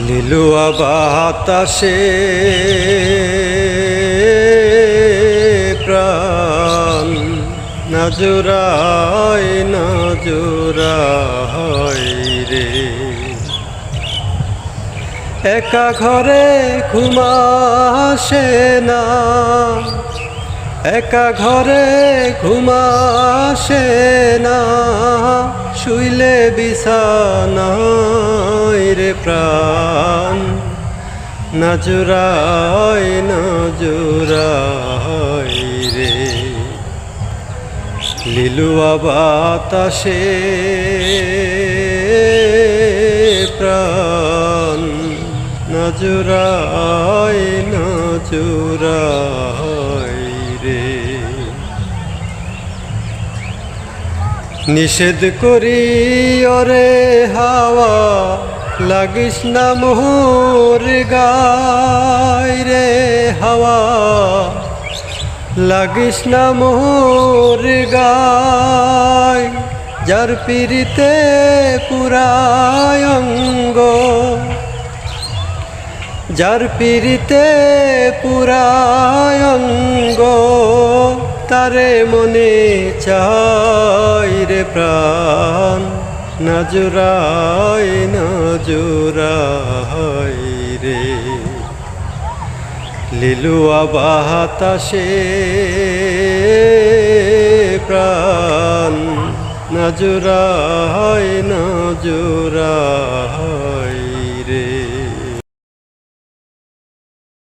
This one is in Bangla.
লিলুয়া বাতাসে প্রাণ নাজুরায় নাজুরায় রে। একা ঘরে ঘুমাসে না, একা ঘরে ঘুমাসে না, শুইলে বিছানায় রে প্রাণ নাজুরায় নাজুরায় রে। লিলুয়া বাতাসে প্রাণ নাজুরায় নাজুরায় রে। নিষেধ করি ওরে হাওয়া লাগিস না মোর গায় রে, হাওয়া লাগিস না মোর গায়। যার পিরিতে পুরায় অঙ্গ, যার পিরিতে পুরায় অঙ্গ, তারে মনে চাই রে প্রাণ নাজুরায় নাজুরায় রে। লিলুয়া বাতাসে প্রাণ নাজুরায় নাজুরায়